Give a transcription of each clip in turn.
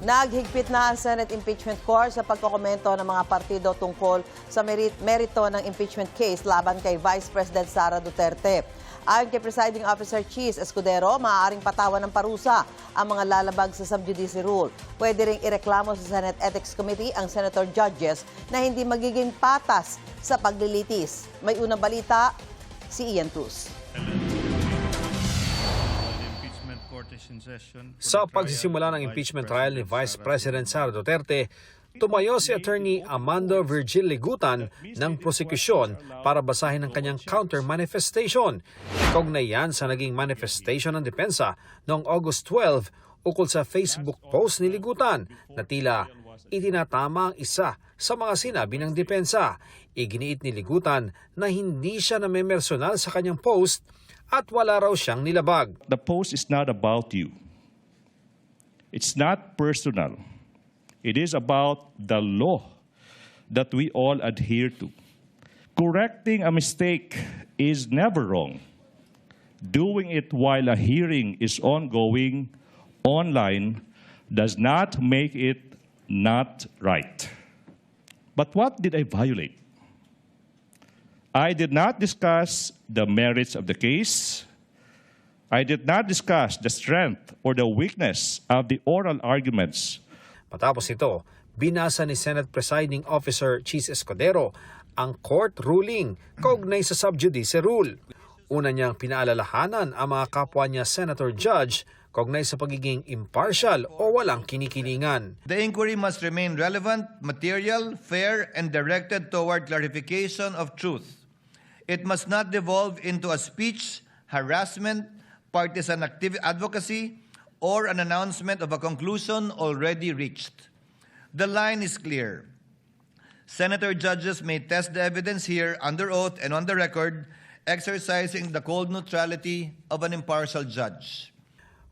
Naghigpit na ang Senate Impeachment Court sa pagkokomento ng mga partido tungkol sa merito ng impeachment case laban kay Vice President Sara Duterte. Ayon kay Presiding Officer Chis Escudero, maaaring patawan ng parusa ang mga lalabag sa sub judice rule. Pwede ring ireklamo sa Senate Ethics Committee ang senator judges na hindi magiging patas sa paglilitis. May unang balita, si Ian Cruz. Sa pagsisimula ng impeachment trial ni Vice President Sara Duterte, tumayo si Attorney Amando Virgil Ligutan ng prosekusyon para basahin ang kanyang counter-manifestation. Kaugnay yan sa naging manifestation ng depensa noong August 12 ukol sa Facebook post ni Ligutan na tila itinatama ang isa sa mga sinabi ng depensa. Iginiit ni Ligutan na hindi siya namemersonal sa kanyang post at wala raw siyang nilabag. The post is not about you. It's not personal. It is about the law that we all adhere to. Correcting a mistake is never wrong. Doing it while a hearing is ongoing online does not make it not right. But what did I violate? I did not discuss the merits of the case. I did not discuss the strength or the weakness of the oral arguments. Matapos ito, binasa ni Senate Presiding Officer Chis Escudero ang court ruling kaugnay sa sub judice rule. Una niyang pinaalalahanan ang mga kapwa niya senator judge kaugnay sa pagiging impartial o walang kinikilingan. The inquiry must remain relevant, material, fair, and directed toward clarification of truth. It must not devolve into a speech, harassment, partisan advocacy, or an announcement of a conclusion already reached. The line is clear. Senator judges may test the evidence here under oath and on the record, exercising the cold neutrality of an impartial judge.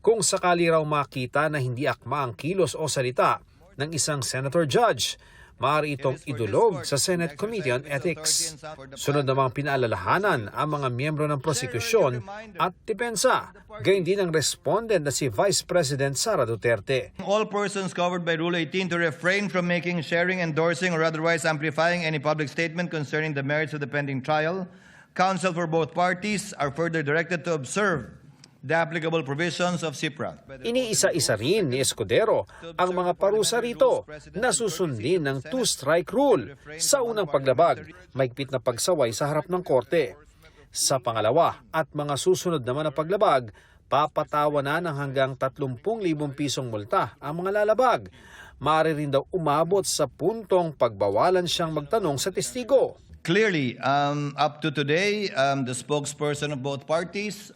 Kung sakali raw makita na hindi akma ang kilos o salita ng isang senator judge, maaari itong idulog sa Senate Committee on Ethics. Sunod namang pinaalalahanan ang mga miyembro ng prosekusyon at depensa, gayon din ang respondent na si Vice President Sara Duterte. All persons covered by Rule 18 to refrain from making, sharing, endorsing, or otherwise amplifying any public statement concerning the merits of the pending trial. Counsel for both parties are further directed to observe the applicable provisions of CIPRA. Iniisa-isa rin ni Escudero ang mga parusa rito na susundin ng two-strike rule. Sa unang paglabag, mahigpit na pagsaway sa harap ng korte. Sa pangalawa at mga susunod naman na paglabag, papatawanan ng hanggang 30,000 pisong multa ang mga lalabag. Maaari rin daw umabot sa puntong pagbawalan siyang magtanong sa testigo. Clearly, up to today, the spokesperson of both parties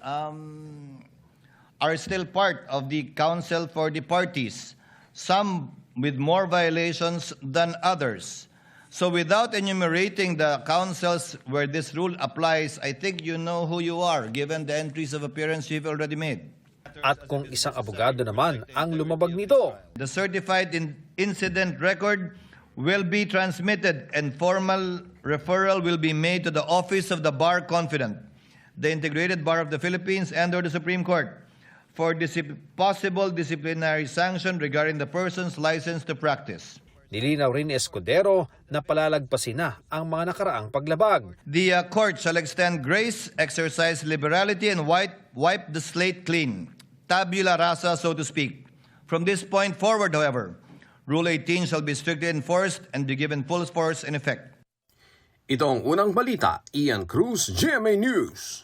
are still part of the counsel for the parties, some with more violations than others. So without enumerating the counsels where this rule applies, I think you know who you are, given the entries of appearance you've already made. At kung isang abogado naman ang lumabag nito, the certified incident record will be transmitted and formal referral will be made to the Office of the Bar Confidant, the Integrated Bar of the Philippines, and or the Supreme Court for possible disciplinary sanction regarding the person's license to practice. nilinaw rin ni Escudero na palalagpasin na ang mga nakaraang paglabag. The court shall extend grace, exercise liberality, and wipe the slate clean, tabula rasa, so to speak. From this point forward, however, Rule 18 shall be strictly enforced and be given full force and effect. Ito ang unang balita, Ian Cruz, GMA News.